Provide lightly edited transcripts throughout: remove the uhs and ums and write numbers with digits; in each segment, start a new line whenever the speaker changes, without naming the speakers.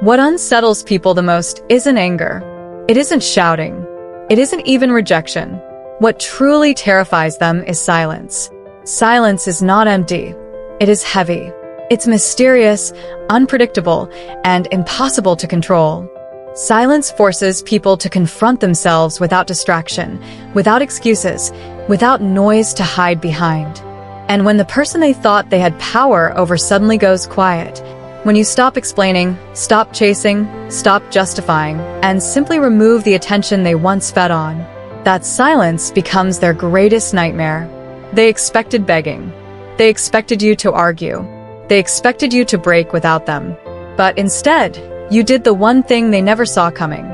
What unsettles people the most isn't anger. It isn't shouting. It isn't even rejection. What truly terrifies them is silence. Silence is not empty. It is heavy. It's mysterious, unpredictable, and impossible to control. Silence forces people to confront themselves without distraction, without excuses, without noise to hide behind. And when the person they thought they had power over suddenly goes quiet, when you stop explaining, stop chasing, stop justifying, and simply remove the attention they once fed on, that silence becomes their greatest nightmare. They expected begging. They expected you to argue. They expected you to break without them. But instead, you did the one thing they never saw coming.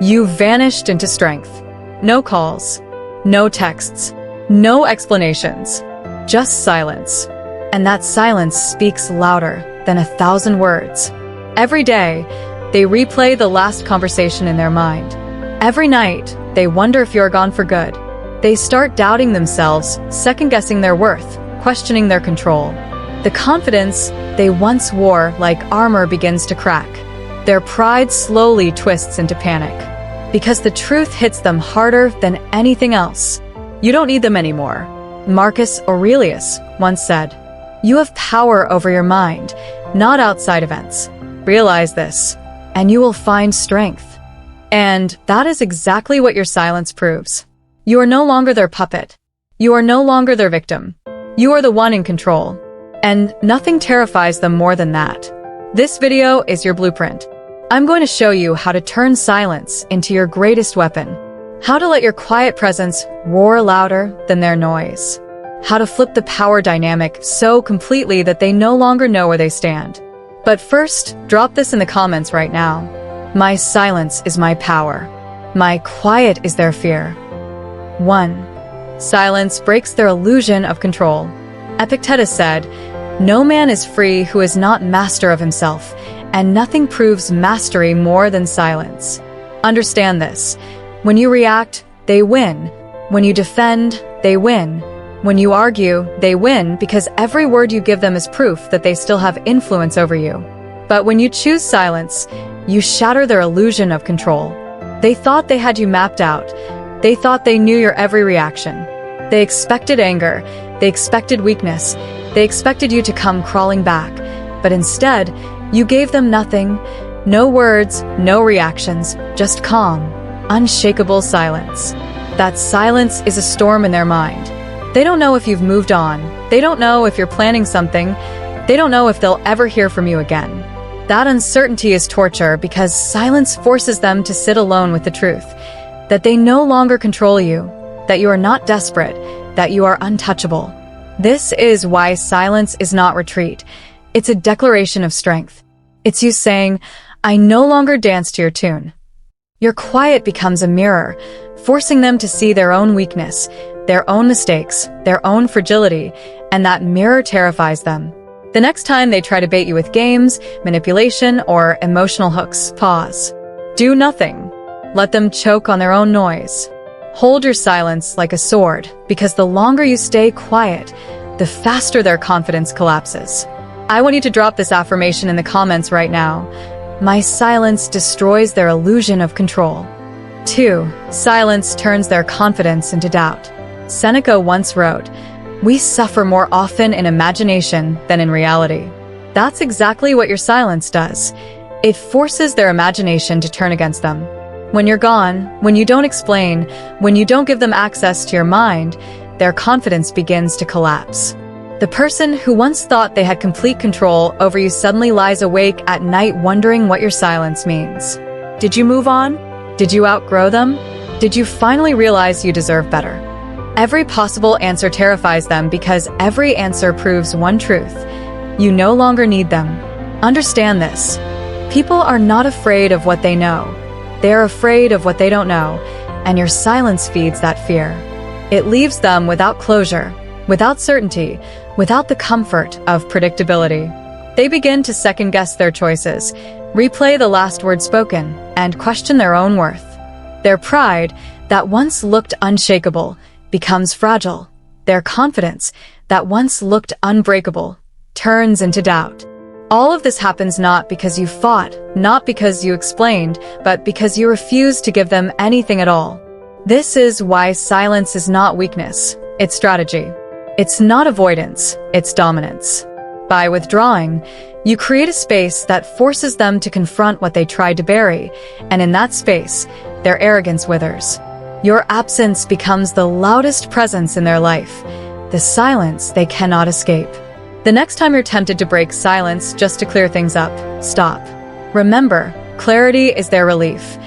You vanished into strength. No calls, no texts, no explanations, just silence. And that silence speaks louder than 1,000 words. Every day, they replay the last conversation in their mind. Every night, they wonder if you're gone for good. They start doubting themselves, second-guessing their worth, questioning their control. The confidence they once wore like armor begins to crack. Their pride slowly twists into panic. Because the truth hits them harder than anything else. You don't need them anymore. Marcus Aurelius once said, "You have power over your mind, not outside events. Realize this, and you will find strength." And that is exactly what your silence proves. You are no longer their puppet. You are no longer their victim. You are the one in control. And nothing terrifies them more than that. This video is your blueprint. I'm going to show you how to turn silence into your greatest weapon. How to let your quiet presence roar louder than their noise. How to flip the power dynamic so completely that they no longer know where they stand. But first, drop this in the comments right now. My silence is my power. My quiet is their fear. 1. Silence breaks their illusion of control. Epictetus said, "No man is free who is not master of himself, and nothing proves mastery more than silence." Understand this. When you react, they win. When you defend, they win. When you argue, they win because every word you give them is proof that they still have influence over you. But when you choose silence, you shatter their illusion of control. They thought they had you mapped out. They thought they knew your every reaction. They expected anger. They expected weakness. They expected you to come crawling back. But instead, you gave them nothing. No words, no reactions, just calm, unshakable silence. That silence is a storm in their mind. They don't know if you've moved on. They don't know if you're planning something. They don't know if they'll ever hear from you again. That uncertainty is torture because silence forces them to sit alone with the truth. That they no longer control you. That you are not desperate. That you are untouchable. This is why silence is not retreat. It's a declaration of strength. It's you saying, "I no longer dance to your tune." Your quiet becomes a mirror, forcing them to see their own weakness, their own mistakes, their own fragility, and that mirror terrifies them. The next time they try to bait you with games, manipulation, or emotional hooks, pause. Do nothing. Let them choke on their own noise. Hold your silence like a sword, because the longer you stay quiet, the faster their confidence collapses. I want you to drop this affirmation in the comments right now. My silence destroys their illusion of control. 2. Silence turns their confidence into doubt. Seneca once wrote, "We suffer more often in imagination than in reality." That's exactly what your silence does. It forces their imagination to turn against them. When you're gone, when you don't explain, when you don't give them access to your mind, their confidence begins to collapse. The person who once thought they had complete control over you suddenly lies awake at night wondering what your silence means. Did you move on? Did you outgrow them? Did you finally realize you deserve better? Every possible answer terrifies them because every answer proves one truth. You no longer need them. Understand this. People are not afraid of what they know. They are afraid of what they don't know, and your silence feeds that fear. It leaves them without closure, without certainty, without the comfort of predictability. They begin to second-guess their choices, replay the last word spoken, and question their own worth. Their pride, that once looked unshakable, becomes fragile. Their confidence, that once looked unbreakable, turns into doubt. All of this happens not because you fought, not because you explained, but because you refused to give them anything at all. This is why silence is not weakness, it's strategy. It's not avoidance, it's dominance. By withdrawing, you create a space that forces them to confront what they tried to bury, and in that space, their arrogance withers. Your absence becomes the loudest presence in their life, the silence they cannot escape. The next time you're tempted to break silence just to clear things up, stop. Remember, clarity is their relief.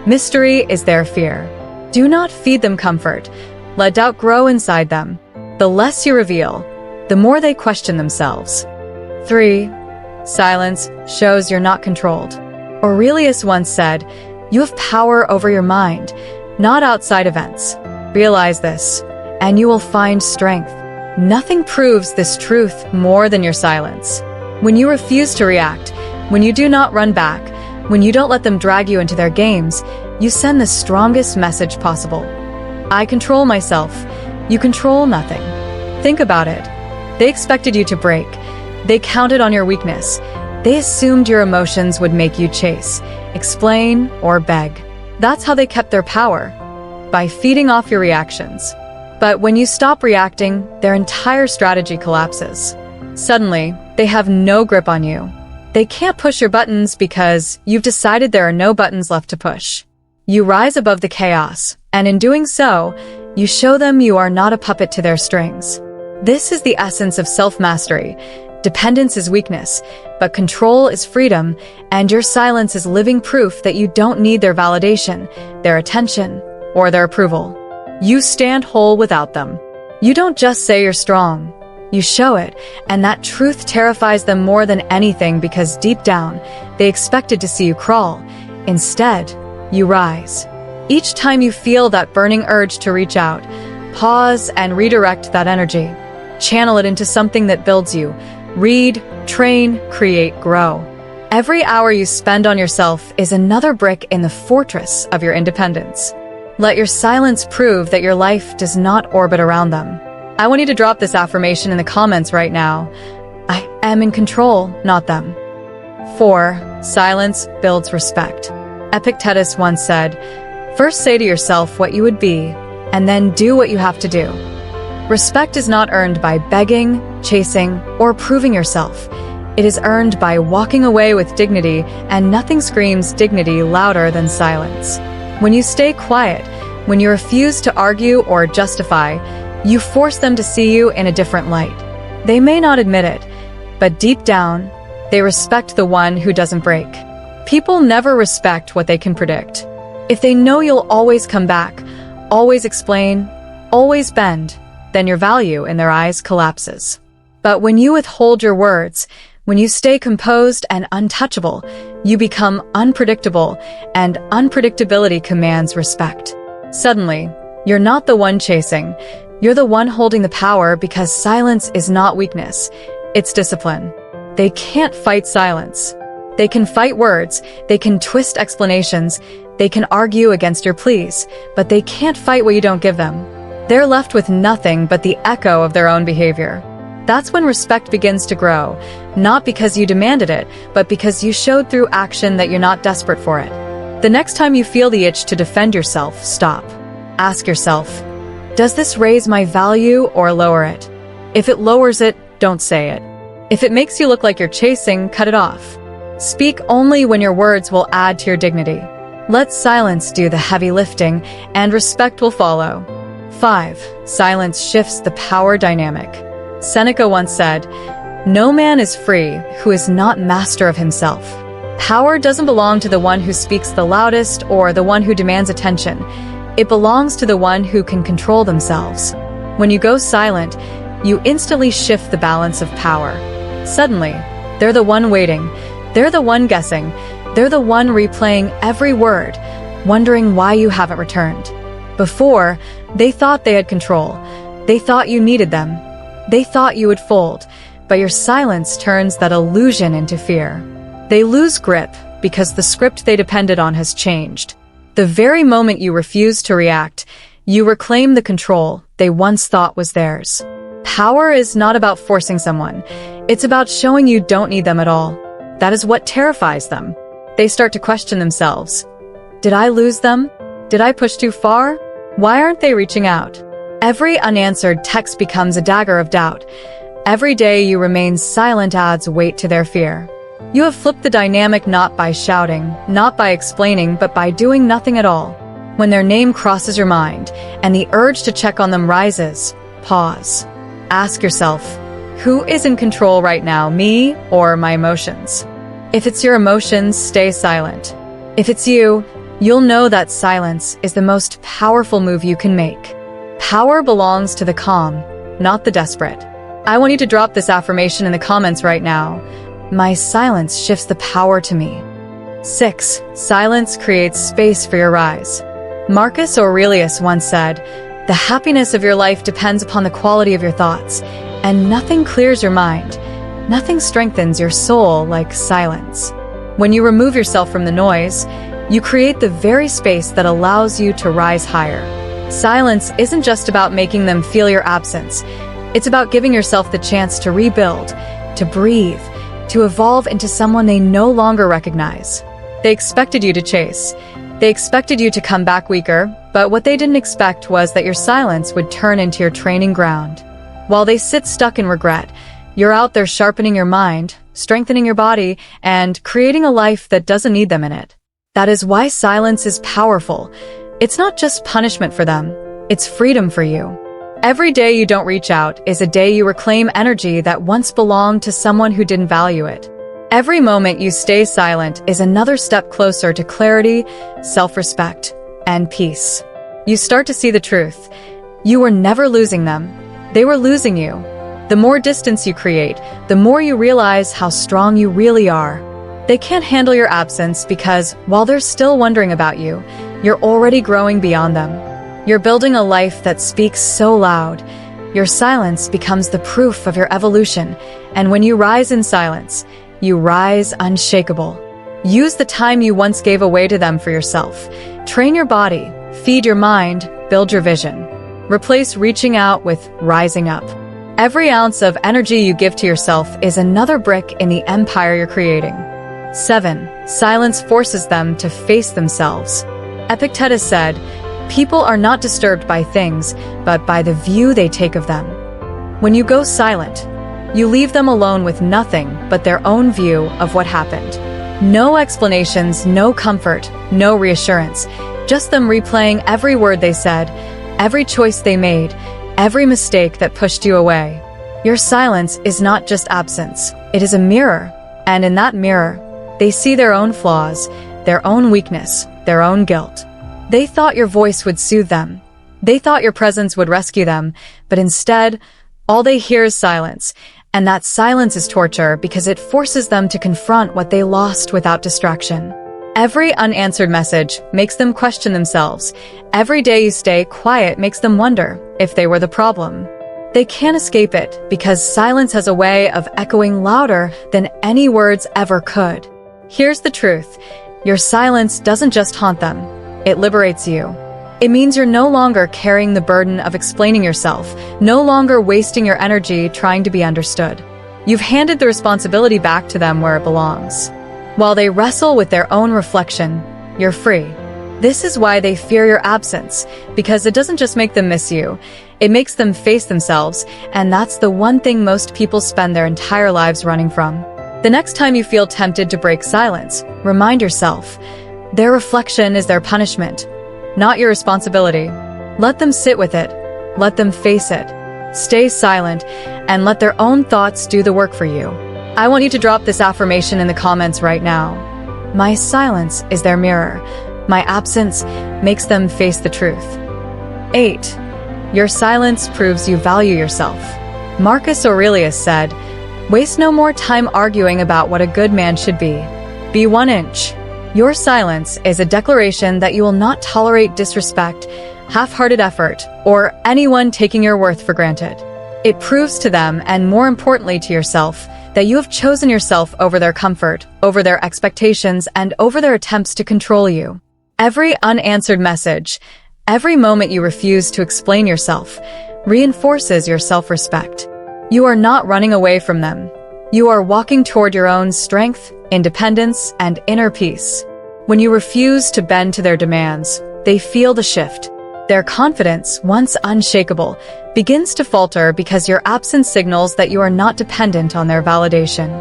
Mystery is their fear. Do not feed them comfort. Let doubt grow inside them. The less you reveal, the more they question themselves. 3. Silence shows you're not controlled. Aurelius once said, "You have power over your mind, not outside events." Realize this, and you will find strength. Nothing proves this truth more than your silence. When you refuse to react, when you do not run back, when you don't let them drag you into their games, you send the strongest message possible. I control myself. You control nothing. Think about it. They expected you to break. They counted on your weakness. They assumed your emotions would make you chase, explain, or beg. That's how they kept their power, by feeding off your reactions. But when you stop reacting, their entire strategy collapses. Suddenly, they have no grip on you. They can't push your buttons because you've decided there are no buttons left to push. You rise above the chaos, and in doing so, you show them you are not a puppet to their strings. This is the essence of self-mastery. Dependence is weakness, but control is freedom, and your silence is living proof that you don't need their validation, their attention, or their approval. You stand whole without them. You don't just say you're strong. You show it, and that truth terrifies them more than anything because deep down, they expected to see you crawl. Instead, you rise. Each time you feel that burning urge to reach out, pause and redirect that energy. Channel it into something that builds you. Read, train, create, grow. Every hour you spend on yourself is another brick in the fortress of your independence. Let your silence prove that your life does not orbit around them. I want you to drop this affirmation in the comments right now. I am in control, not them. 4. Silence builds respect. Epictetus once said, "First say to yourself what you would be, and then do what you have to do." Respect is not earned by begging, chasing, or proving yourself. It is earned by walking away with dignity, and nothing screams dignity louder than silence. When you stay quiet, when you refuse to argue or justify, you force them to see you in a different light. They may not admit it, but deep down, they respect the one who doesn't break. People never respect what they can predict. If they know you'll always come back, always explain, always bend, then your value in their eyes collapses. But when you withhold your words, when you stay composed and untouchable, you become unpredictable, and unpredictability commands respect. Suddenly, you're not the one chasing, you're the one holding the power because silence is not weakness, it's discipline. They can't fight silence. They can fight words, they can twist explanations, they can argue against your pleas, but they can't fight what you don't give them. They're left with nothing but the echo of their own behavior. That's when respect begins to grow, not because you demanded it, but because you showed through action that you're not desperate for it. The next time you feel the itch to defend yourself, stop. Ask yourself, does this raise my value or lower it? If it lowers it, don't say it. If it makes you look like you're chasing, cut it off. Speak only when your words will add to your dignity. Let silence do the heavy lifting, and respect will follow. 5. Silence shifts the power dynamic. Seneca once said, "No man is free who is not master of himself." Power doesn't belong to the one who speaks the loudest or the one who demands attention. It belongs to the one who can control themselves. When you go silent, you instantly shift the balance of power. Suddenly, they're the one waiting. They're the one guessing. They're the one replaying every word, wondering why you haven't returned. Before, they thought they had control. They thought you needed them. They thought you would fold, but your silence turns that illusion into fear. They lose grip because the script they depended on has changed. The very moment you refuse to react, you reclaim the control they once thought was theirs. Power is not about forcing someone. It's about showing you don't need them at all. That is what terrifies them. They start to question themselves. Did I lose them? Did I push too far? Why aren't they reaching out? Every unanswered text becomes a dagger of doubt. Every day you remain silent adds weight to their fear. You have flipped the dynamic not by shouting, not by explaining, but by doing nothing at all. When their name crosses your mind, and the urge to check on them rises, pause. Ask yourself, who is in control right now, me or my emotions? If it's your emotions, stay silent. If it's you, you'll know that silence is the most powerful move you can make. Power belongs to the calm, not the desperate. I want you to drop this affirmation in the comments right now. My silence shifts the power to me. 6. Silence creates space for your rise. Marcus Aurelius once said, "The happiness of your life depends upon the quality of your thoughts, and nothing clears your mind. Nothing strengthens your soul like silence." When you remove yourself from the noise, you create the very space that allows you to rise higher. Silence isn't just about making them feel your absence. It's about giving yourself the chance to rebuild, to breathe, to evolve into someone they no longer recognize. They expected you to chase. They expected you to come back weaker, but what they didn't expect was that your silence would turn into your training ground. While they sit stuck in regret, you're out there sharpening your mind, strengthening your body, and creating a life that doesn't need them in it. That is why silence is powerful. It's not just punishment for them, it's freedom for you. Every day you don't reach out is a day you reclaim energy that once belonged to someone who didn't value it. Every moment you stay silent is another step closer to clarity, self-respect, and peace. You start to see the truth. You were never losing them. They were losing you. The more distance you create, the more you realize how strong you really are. They can't handle your absence because, while they're still wondering about you, you're already growing beyond them. You're building a life that speaks so loud. Your silence becomes the proof of your evolution, and when you rise in silence, you rise unshakable. Use the time you once gave away to them for yourself. Train your body, feed your mind, build your vision. Replace reaching out with rising up. Every ounce of energy you give to yourself is another brick in the empire you're creating. 7. Silence forces them to face themselves. Epictetus said, "People are not disturbed by things, but by the view they take of them." When you go silent, you leave them alone with nothing but their own view of what happened. No explanations, no comfort, no reassurance, just them replaying every word they said, every choice they made, every mistake that pushed you away. Your silence is not just absence, it is a mirror, and in that mirror, they see their own flaws, their own weakness, their own guilt. They thought your voice would soothe them. They thought your presence would rescue them, but instead, all they hear is silence. And that silence is torture because it forces them to confront what they lost without distraction. Every unanswered message makes them question themselves. Every day you stay quiet makes them wonder if they were the problem. They can't escape it because silence has a way of echoing louder than any words ever could. Here's the truth. Your silence doesn't just haunt them. It liberates you. It means you're no longer carrying the burden of explaining yourself, no longer wasting your energy trying to be understood. You've handed the responsibility back to them where it belongs. While they wrestle with their own reflection, you're free. This is why they fear your absence, because it doesn't just make them miss you, it makes them face themselves, and that's the one thing most people spend their entire lives running from. The next time you feel tempted to break silence, remind yourself, their reflection is their punishment, not your responsibility. Let them sit with it. Let them face it. Stay silent and let their own thoughts do the work for you. I want you to drop this affirmation in the comments right now. My silence is their mirror. My absence makes them face the truth. 8. Your silence proves you value yourself. Marcus Aurelius said, "Waste no more time arguing about what a good man should be. Be 1 inch." Your silence is a declaration that you will not tolerate disrespect, half-hearted effort, or anyone taking your worth for granted. It proves to them, and more importantly to yourself, that you have chosen yourself over their comfort, over their expectations, and over their attempts to control you. Every unanswered message, every moment you refuse to explain yourself, reinforces your self-respect. You are not running away from them. You are walking toward your own strength, independence, and inner peace. When you refuse to bend to their demands, they feel the shift. Their confidence, once unshakable, begins to falter because your absence signals that you are not dependent on their validation.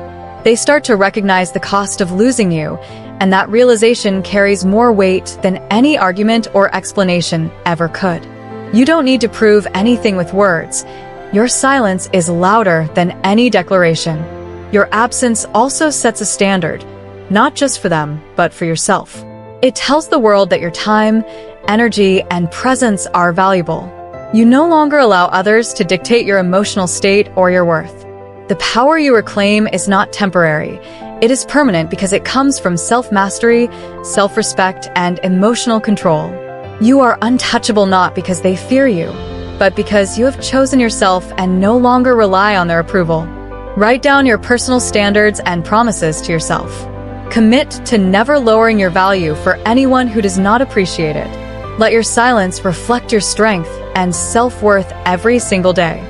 They start to recognize the cost of losing you, and that realization carries more weight than any argument or explanation ever could. You don't need to prove anything with words. Your silence is louder than any declaration. Your absence also sets a standard, not just for them, but for yourself. It tells the world that your time, energy, and presence are valuable. You no longer allow others to dictate your emotional state or your worth. The power you reclaim is not temporary. It is permanent because it comes from self-mastery, self-respect, and emotional control. You are untouchable not because they fear you, but because you have chosen yourself and no longer rely on their approval. Write down your personal standards and promises to yourself. Commit to never lowering your value for anyone who does not appreciate it. Let your silence reflect your strength and self-worth every single day.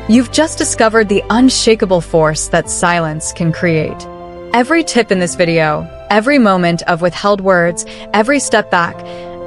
You've just discovered the unshakable force that silence can create. Every tip in this video, every moment of withheld words, every step back,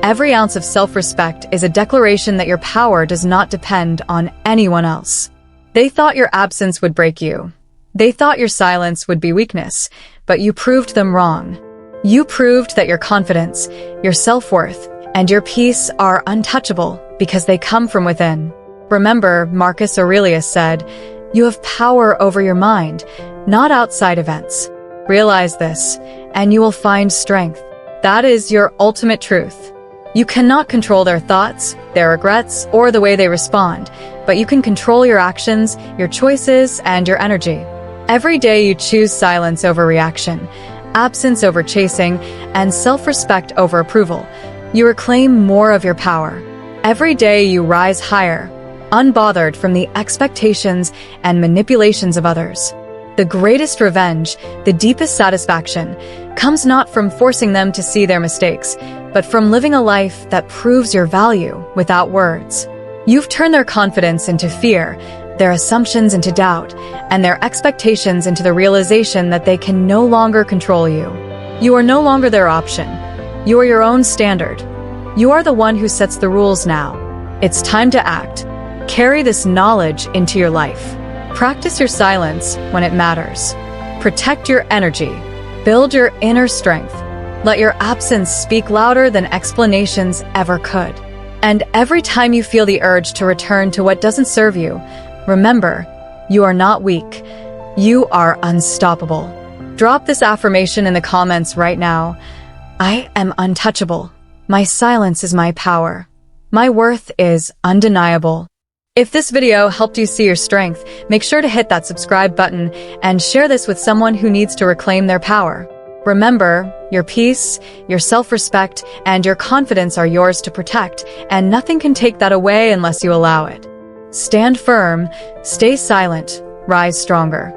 every ounce of self-respect is a declaration that your power does not depend on anyone else. They thought your absence would break you. They thought your silence would be weakness, but you proved them wrong. You proved that your confidence, your self-worth, and your peace are untouchable because they come from within. Remember, Marcus Aurelius said, "You have power over your mind, not outside events." Realize this, and you will find strength. That is your ultimate truth. You cannot control their thoughts, their regrets, or the way they respond, but you can control your actions, your choices, and your energy. Every day you choose silence over reaction, absence over chasing, and self-respect over approval. You reclaim more of your power. Every day you rise higher, unbothered from the expectations and manipulations of others. The greatest revenge, the deepest satisfaction, comes not from forcing them to see their mistakes, but from living a life that proves your value without words. You've turned their confidence into fear, their assumptions into doubt, and their expectations into the realization that they can no longer control you. You are no longer their option. You are your own standard. You are the one who sets the rules now. It's time to act. Carry this knowledge into your life. Practice your silence when it matters. Protect your energy. Build your inner strength. Let your absence speak louder than explanations ever could. And every time you feel the urge to return to what doesn't serve you, remember, you are not weak. You are unstoppable. Drop this affirmation in the comments right now. I am untouchable. My silence is my power. My worth is undeniable. If this video helped you see your strength, make sure to hit that subscribe button and share this with someone who needs to reclaim their power. Remember, your peace, your self-respect, and your confidence are yours to protect, and nothing can take that away unless you allow it. Stand firm, stay silent, rise stronger.